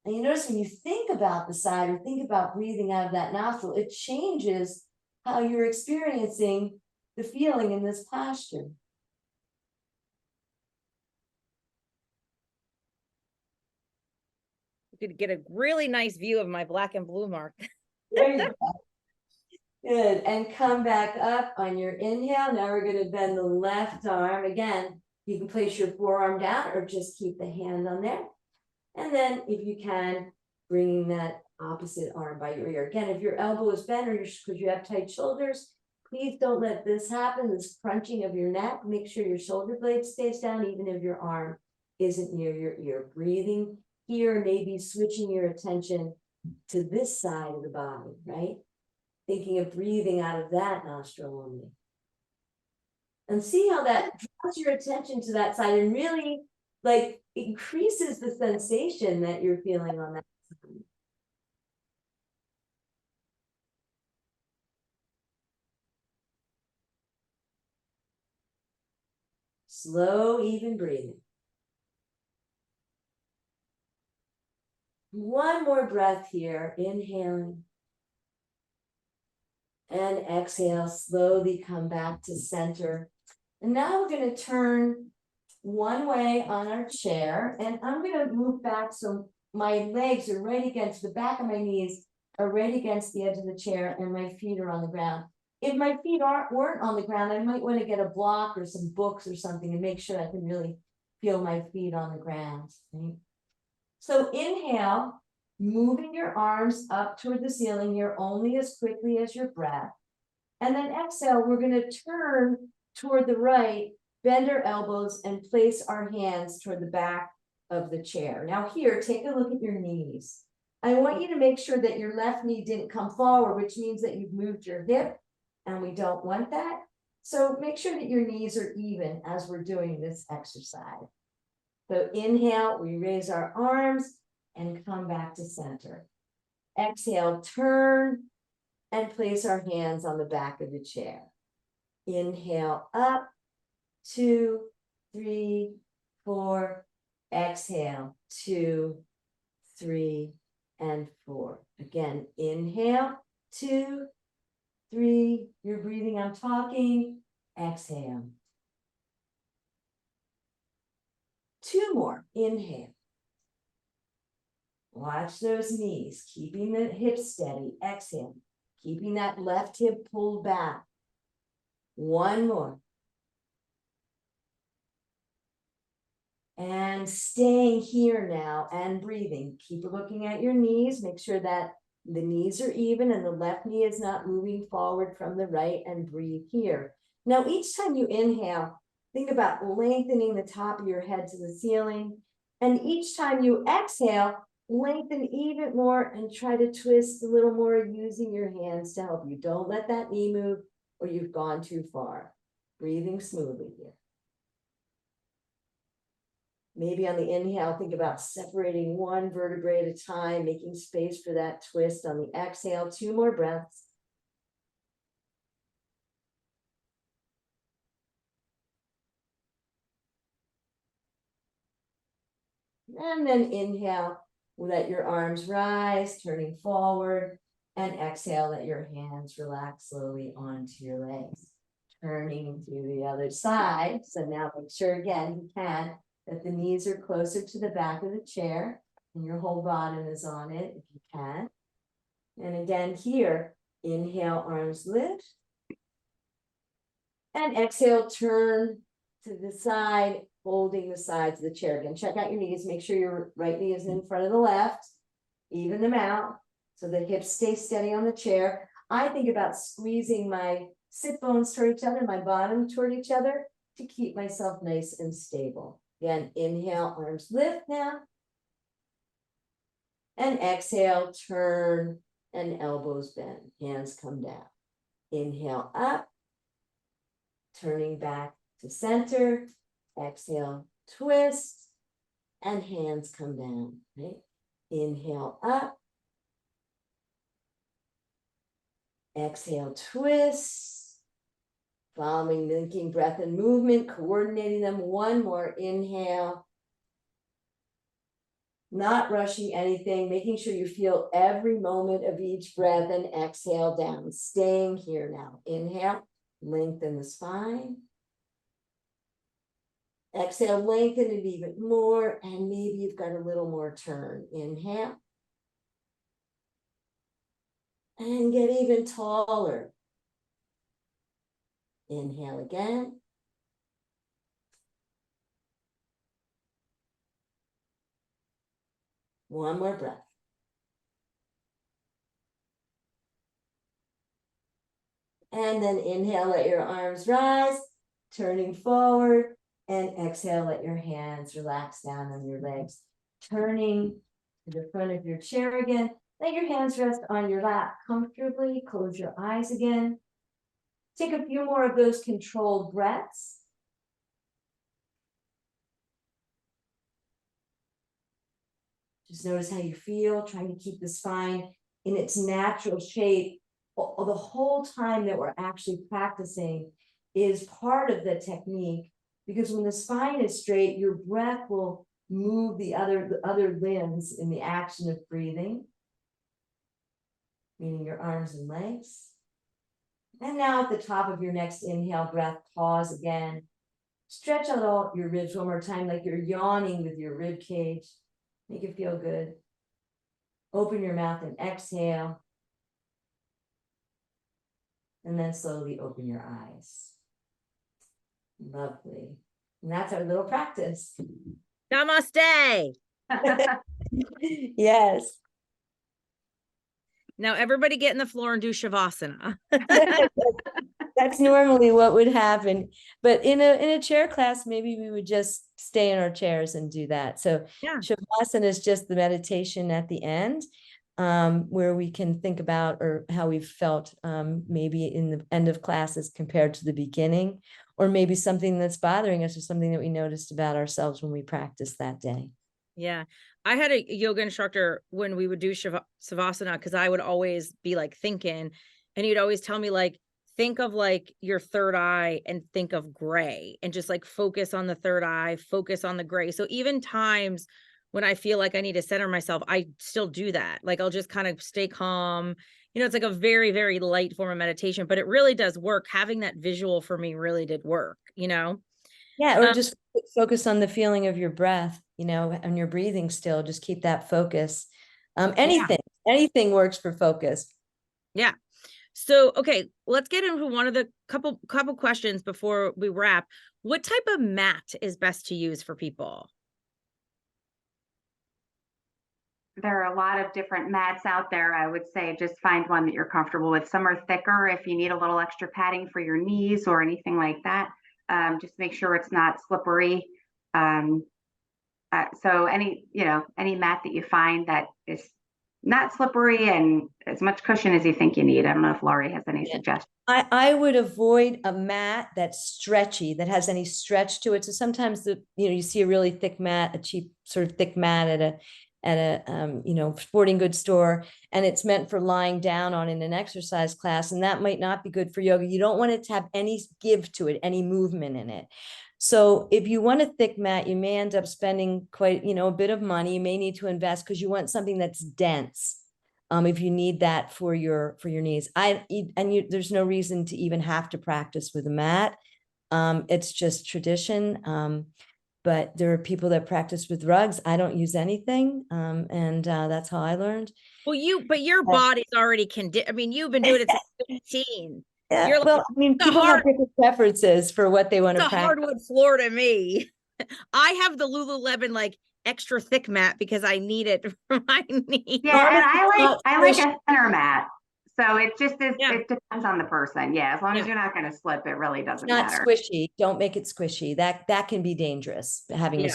And you notice when you think about the side or think about breathing out of that nostril, it changes how you're experiencing the feeling in this posture. You could get a really nice view of my black and blue mark. There you go. Good. And come back up on your inhale. Now we're going to bend the left arm. Again, you can place your forearm down or just keep the hand on there. And then if you can, bringing that opposite arm by your ear. Again, if your elbow is bent or because you have tight shoulders, please don't let this happen, this crunching of your neck. Make sure your shoulder blade stays down, even if your arm isn't near your ear. Breathing here, maybe switching your attention to this side of the body, right? Thinking of breathing out of that nostril only. And see how that draws your attention to that side and really like increases the sensation that you're feeling on that side. Slow, even breathing. One more breath here, inhaling. And exhale, slowly come back to center. And now we're going to turn one way on our chair, and I'm going to move back so my legs are right against the back of my knees, are right against the edge of the chair, and my feet are on the ground. If my feet weren't on the ground, I might want to get a block or some books or something and make sure I can really feel my feet on the ground. Right? So inhale, moving your arms up toward the ceiling here only as quickly as your breath. And then exhale, we're going to turn toward the right, bend our elbows, and place our hands toward the back of the chair. Now here, take a look at your knees. I want you to make sure that your left knee didn't come forward, which means that you've moved your hip, and we don't want that. So make sure that your knees are even as we're doing this exercise. So inhale, we raise our arms and come back to center. Exhale, turn and place our hands on the back of the chair. Inhale up, 2, 3, 4. Exhale, 2, 3, and 4. Again, inhale, 2, 3. You're breathing, I'm talking. Exhale. 2 more. Inhale. Watch those knees, keeping the hips steady. Exhale. Keeping that left hip pulled back. 1 more. And staying here now and breathing. Keep looking at your knees. Make sure that the knees are even and the left knee is not moving forward from the right, and breathe here. Now, each time you inhale, think about lengthening the top of your head to the ceiling. And each time you exhale, lengthen even more and try to twist a little more using your hands to help you. Don't let that knee move or you've gone too far. Breathing smoothly here. Maybe on the inhale, think about separating one vertebrae at a time, making space for that twist. On the exhale, 2 more breaths. And then inhale, let your arms rise, turning forward. And exhale, let your hands relax slowly onto your legs. Turning to the other side. So now make sure again, you can, that the knees are closer to the back of the chair and your whole bottom is on it if you can. And again here, inhale, arms lift. And exhale, turn to the side, holding the sides of the chair. Again, check out your knees. Make sure your right knee is in front of the left. Even them out so the hips stay steady on the chair. I think about squeezing my sit bones toward each other, my bottom toward each other to keep myself nice and stable. Again, inhale, arms lift now. And exhale, turn and elbows bend. Hands come down. Inhale up. Turning back to center. Exhale, twist. And hands come down. Right? Inhale up. Exhale, twist. Following, linking breath and movement, coordinating them. 1 more. Inhale. Not rushing anything, making sure you feel every moment of each breath, and exhale down. Staying here now. Inhale, lengthen the spine. Exhale, lengthen it even more, and maybe you've got a little more turn. Inhale. And get even taller. Inhale again. One more breath. And then inhale, let your arms rise, turning forward, and exhale, let your hands relax down on your legs. Turning to the front of your chair again, let your hands rest on your lap comfortably, close your eyes again. Take a few more of those controlled breaths. Just notice how you feel, trying to keep the spine in its natural shape. The whole time that we're actually practicing is part of the technique, because when the spine is straight, your breath will move the other limbs in the action of breathing, meaning your arms and legs. And now at the top of your next inhale breath, pause again. Stretch out all your ribs one more time, like you're yawning with your rib cage. Make it feel good. Open your mouth and exhale. And then slowly open your eyes. Lovely. And that's our little practice. Namaste. Yes. Now everybody get in the floor and do Shavasana. That's normally what would happen. But in a chair class, maybe we would just stay in our chairs and do that. So Yeah. Shavasana is just the meditation at the end, where we can think about or how we've felt maybe in the end of classes compared to the beginning, or maybe something that's bothering us or something that we noticed about ourselves when we practiced that day. Yeah. I had a yoga instructor when we would do Savasana, because I would always be like thinking, and he'd always tell me like, think of like your third eye and think of gray, and just like focus on the third eye, focus on the gray. So even times when I feel like I need to center myself, I still do that. Like I'll just kind of stay calm. You know, it's like a very, very light form of meditation, but it really does work. Having that visual for me really did work, you know? Yeah, or just focus on the feeling of your breath, you know, and your breathing still. Just keep that focus. Anything works for focus. Yeah. So, okay, let's get into one of the couple questions before we wrap. What type of mat is best to use for people? There are a lot of different mats out there. I would say just find one that you're comfortable with. Some are thicker if you need a little extra padding for your knees or anything like that. Just make sure it's not slippery. So any mat that you find that is not slippery and as much cushion as you think you need. I don't know if Laurie has any suggestions. I would avoid a mat that's stretchy, that has any stretch to it. So sometimes you see a really thick mat, a cheap sort of thick mat at a sporting goods store, and it's meant for lying down on in an exercise class, and that might not be good for yoga. You don't want it to have any give to it, any movement in it. So if you want a thick mat, you may end up spending quite, a bit of money. You may need to invest because you want something that's dense. If you need that for your knees, there's no reason to even have to practice with a mat. It's just tradition. But there are people that practice with rugs. I don't use anything. And that's how I learned. Well, your body's already you've been doing it since 15. Yeah, You're like, people have different preferences for what they want to practice. Hardwood floor to me. I have the Lululemon like extra thick mat because I need it for my knees. Yeah, and I like a thinner mat. So it just is. Yeah. It depends on the person. Yeah, as long as you're not going to slip, it really doesn't matter. Not squishy. Don't make it squishy. That can be dangerous. Having a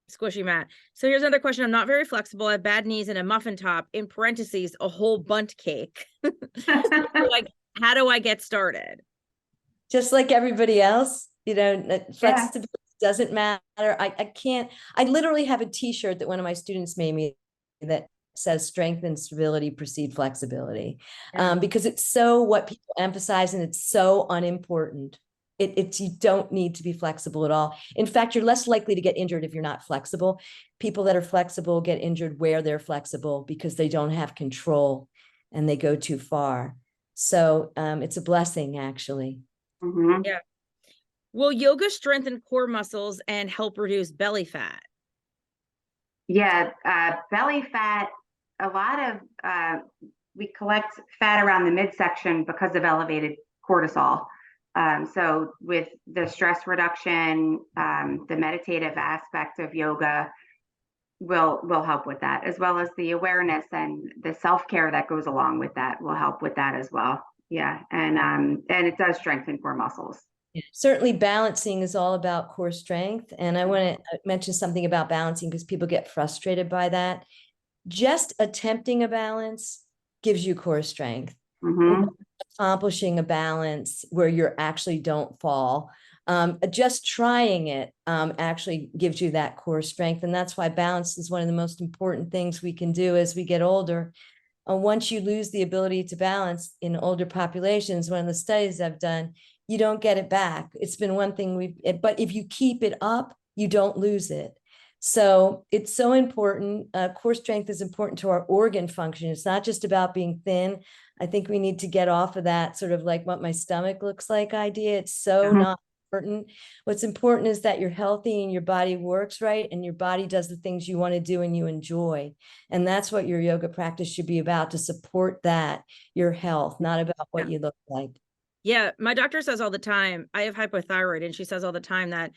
squishy mat. So here's another question. I'm not very flexible. I have bad knees and a muffin top. In parentheses, a whole bundt cake. Like, how do I get started? Just like everybody else, flexibility doesn't matter. I literally have a t-shirt that one of my students made me that says strength and stability precede flexibility, because it's so what people emphasize, and it's so unimportant. You don't need to be flexible at all. In fact, you're less likely to get injured if you're not flexible. People that are flexible get injured where they're flexible because they don't have control and they go too far. So it's a blessing, actually. Mm-hmm. Yeah. Will yoga strengthen core muscles and help reduce belly fat? Yeah, belly fat, a lot of, we collect fat around the midsection because of elevated cortisol. So with the stress reduction, the meditative aspect of yoga will help with that, as well as the awareness and the self-care that goes along with that will help with that as well. Yeah. And it does strengthen core muscles. Certainly balancing is all about core strength. And I want to mention something about balancing because people get frustrated by that. Just attempting a balance gives you core strength. Accomplishing a balance where you actually don't fall. Just trying it actually gives you that core strength. And that's why balance is one of the most important things we can do as we get older. Once you lose the ability to balance in older populations, one of the studies I've done, you don't get it back. It's been one thing but if you keep it up, you don't lose it. So it's so important. Core strength is important to our organ function. It's not just about being thin. I think we need to get off of that sort of like what my stomach looks like idea. It's so not important. What's important is that you're healthy and your body works right and your body does the things you want to do and you enjoy. And that's what your yoga practice should be about, to support that, your health, not about what you look like. Yeah, my doctor says all the time, I have hypothyroid, and she says all the time that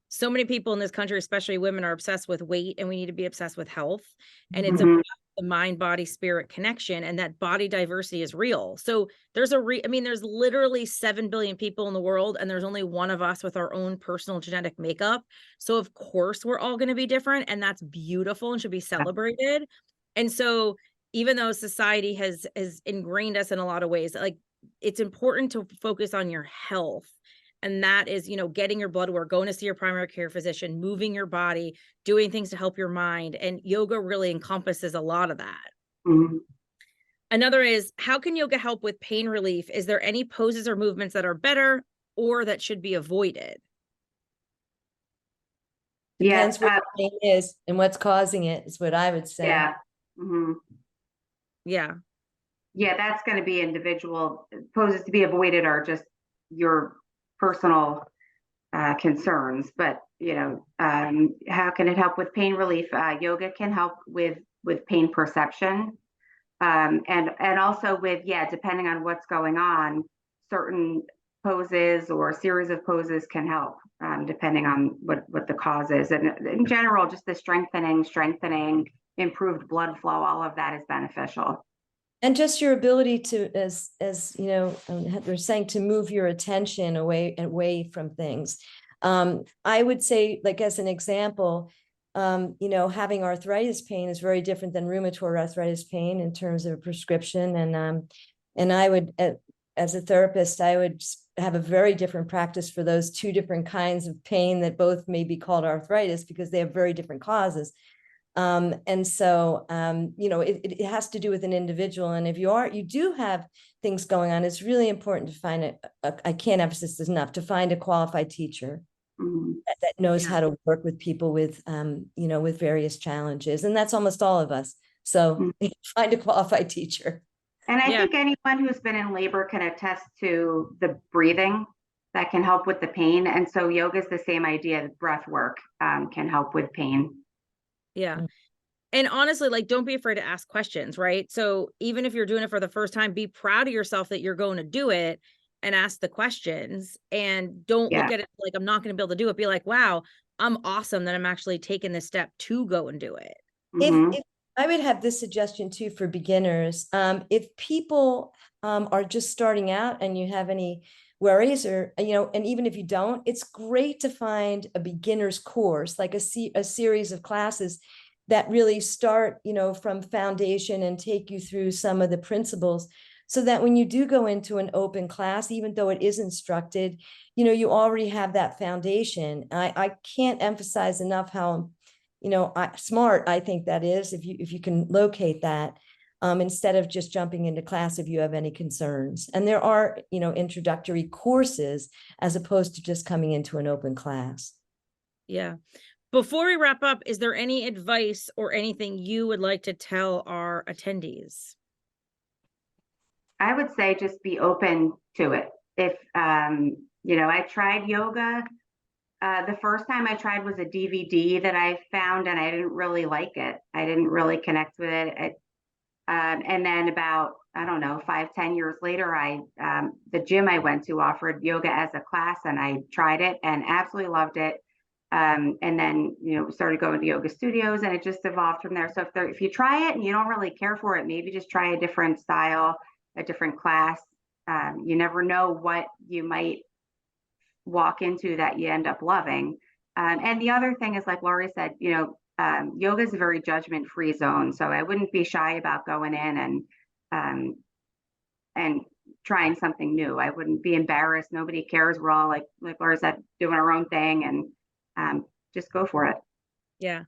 so many people in this country, especially women, are obsessed with weight, and we need to be obsessed with health. And it's about the mind, body, spirit connection, and that body diversity is real. So there's there's literally 7 billion people in the world, and there's only one of us with our own personal genetic makeup. So of course we're all going to be different, and that's beautiful and should be celebrated. And so even though society has ingrained us in a lot of ways, like, it's important to focus on your health. And that is, getting your blood work, going to see your primary care physician, moving your body, doing things to help your mind. And yoga really encompasses a lot of that. Another is, how can yoga help with pain relief? Is there any poses or movements that are better or that should be avoided? Depends what the pain is and what's causing it, is what I would say. Yeah. Yeah. Yeah, that's going to be individual. Poses to be avoided are just your personal concerns, but how can it help with pain relief? Yoga can help with pain perception, and also with, depending on what's going on, certain poses or series of poses can help, depending on what the cause is. And in general, just the strengthening, improved blood flow, all of that is beneficial. And just your ability to, as they're saying, to move your attention away from things. I would say, like, as an example, having arthritis pain is very different than rheumatoid arthritis pain in terms of a prescription. And I would, as a therapist, I would have a very different practice for those two different kinds of pain that both may be called arthritis because they have very different causes. And so, it has to do with an individual. And if you do have things going on, it's really important to find I can't emphasize this enough, to find a qualified teacher that knows how to work with people with, with various challenges. And that's almost all of us. So find a qualified teacher. And I think anyone who's been in labor can attest to the breathing that can help with the pain. And so yoga is the same idea. Breath work can help with pain. Yeah. And honestly, like, don't be afraid to ask questions, right? So even if you're doing it for the first time, be proud of yourself that you're going to do it and ask the questions, and don't look at it like, I'm not going to be able to do it. Be like, wow, I'm awesome that I'm actually taking this step to go and do it. If I would have this suggestion too for beginners, if people are just starting out and you have any worries, or and even if you don't, it's great to find a beginner's course, like a series of classes that really start from foundation and take you through some of the principles, so that when you do go into an open class, even though it is instructed, you already have that foundation. I can't emphasize enough how smart I think that is, if you can locate that, instead of just jumping into class if you have any concerns. And there are introductory courses as opposed to just coming into an open class. Yeah. Before we wrap up, is there any advice or anything you would like to tell our attendees? I would say just be open to it. If I tried yoga. The first time I tried was a DVD that I found, and I didn't really like it. I didn't really connect with it. And then about, 5-10 years later, the gym I went to offered yoga as a class, and I tried it and absolutely loved it. And then, started going to yoga studios, and it just evolved from there. So if you try it and you don't really care for it, maybe just try a different style, a different class. you never know what you might walk into that you end up loving. And the other thing is, like Laurie said, yoga is a very judgment-free zone. So I wouldn't be shy about going in and trying something new. I wouldn't be embarrassed. Nobody cares. We're all like Laurie said, doing our own thing, and just go for it. Yeah.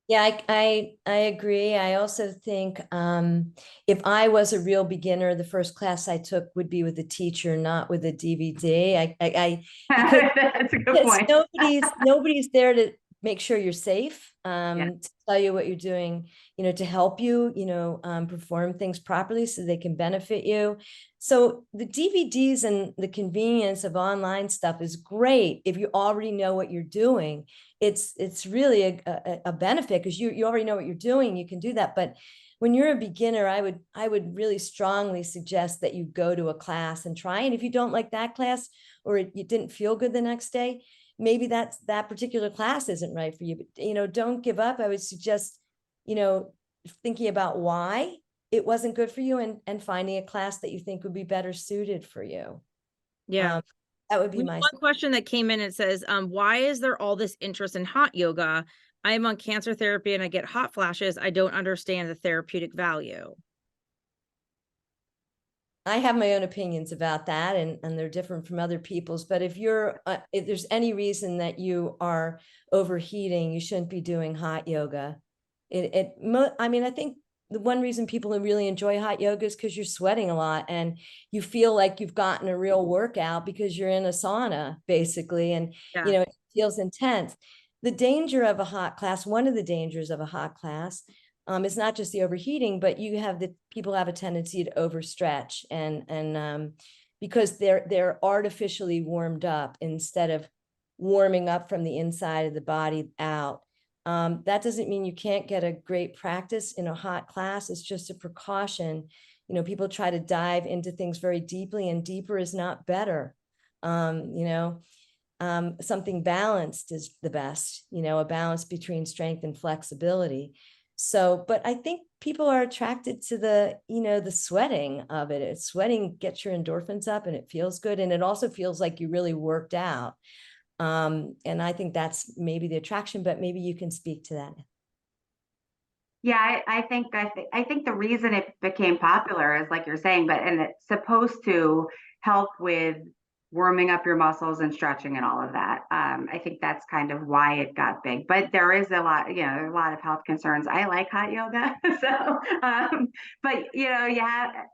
Yeah, I agree. I also think if I was a real beginner, the first class I took would be with a teacher, not with a DVD. That's a good point. nobody's there to make sure you're safe, Yeah. to tell you what you're doing, to help you, perform things properly so they can benefit you. So the DVDs and the convenience of online stuff is great if you already know what you're doing. It's really a benefit because you already know what you're doing. You can do that. But when you're a beginner, I would really strongly suggest that you go to a class and try. And if you don't like that class, or you didn't feel good the next day, maybe that particular class isn't right for you. But don't give up. I would suggest thinking about why it wasn't good for you, and finding a class that you think would be better suited for you. Yeah. That would be my one question that came in. It says, why is there all this interest in hot yoga? I am on cancer therapy and I get hot flashes. I don't understand the therapeutic value. I have my own opinions about that, and they're different from other people's. But if there's any reason that you are overheating, you shouldn't be doing hot yoga. I think the one reason people really enjoy hot yoga is because you're sweating a lot and you feel like you've gotten a real workout because you're in a sauna, basically, and it feels intense. The danger of a hot class, one of the dangers of a hot class, is not just the overheating, but people have a tendency to overstretch, and because they're artificially warmed up instead of warming up from the inside of the body out. That doesn't mean you can't get a great practice in a hot class. It's just a precaution. People try to dive into things very deeply, and deeper is not better. Something balanced is the best, a balance between strength and flexibility. So, but I think people are attracted to the sweating of it. Sweating gets your endorphins up and it feels good. And it also feels like you really worked out. And I think that's maybe the attraction, but maybe you can speak to that. Yeah, I think the reason it became popular is like you're saying, and it's supposed to help with warming up your muscles and stretching and all of that. I think that's kind of why it got big. But there is a lot of health concerns. I like hot yoga, so but you have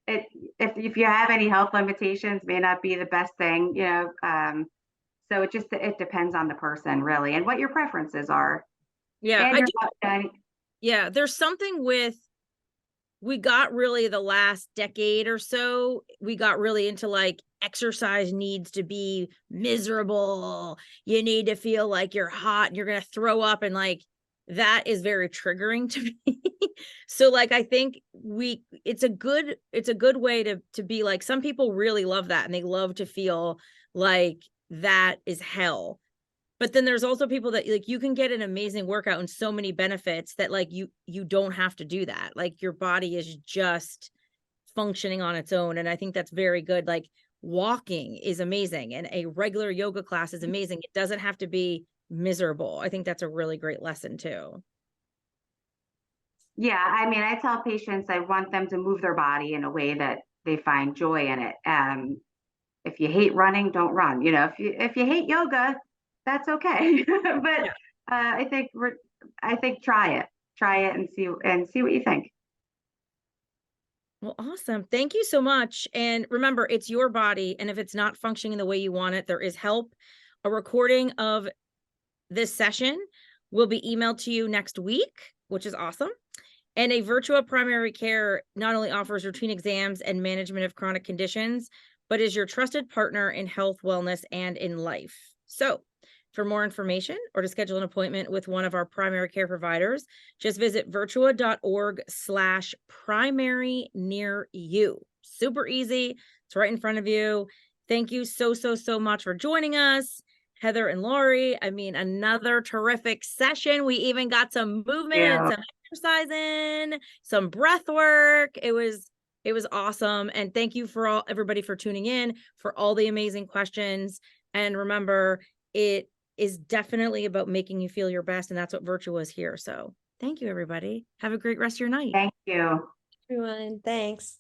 if you have any health limitations, may not be the best thing. So it depends on the person, really, and what your preferences are. Yeah, yeah, there's something we got really the last decade or so, we got really into like exercise needs to be miserable. You need to feel like you're hot and you're going to throw up. And like, that is very triggering to me. So like, I think it's a good way to be like, some people really love that and they love to feel like that is hell. But then there's also people that like, you can get an amazing workout and so many benefits that like you don't have to do that. Like your body is just functioning on its own. And I think that's very good. Like walking is amazing and a regular yoga class is amazing. It doesn't have to be miserable. I think that's a really great lesson too. Yeah, I mean, I tell patients I want them to move their body in a way that they find joy in it. If you hate running, don't run. If you hate yoga, that's okay. But I think try it and see what you think. Well, awesome. Thank you so much. And remember, it's your body. And if it's not functioning the way you want it, there is help. A recording of this session will be emailed to you next week, which is awesome. And a Virtua Primary Care not only offers routine exams and management of chronic conditions, but is your trusted partner in health, wellness, and in life. So for more information or to schedule an appointment with one of our primary care providers, just visit virtua.org/primary near you. Super easy. It's right in front of you. Thank you so much for joining us, Heather and Laurie. I mean, another terrific session. We even got some movement, some exercise in, some breath work. It was It was awesome. And thank you for everybody for tuning in, for all the amazing questions. And remember, it is definitely about making you feel your best. And that's what Virtua is here. So thank you, everybody. Have a great rest of your night. Thank you. Everyone, thanks.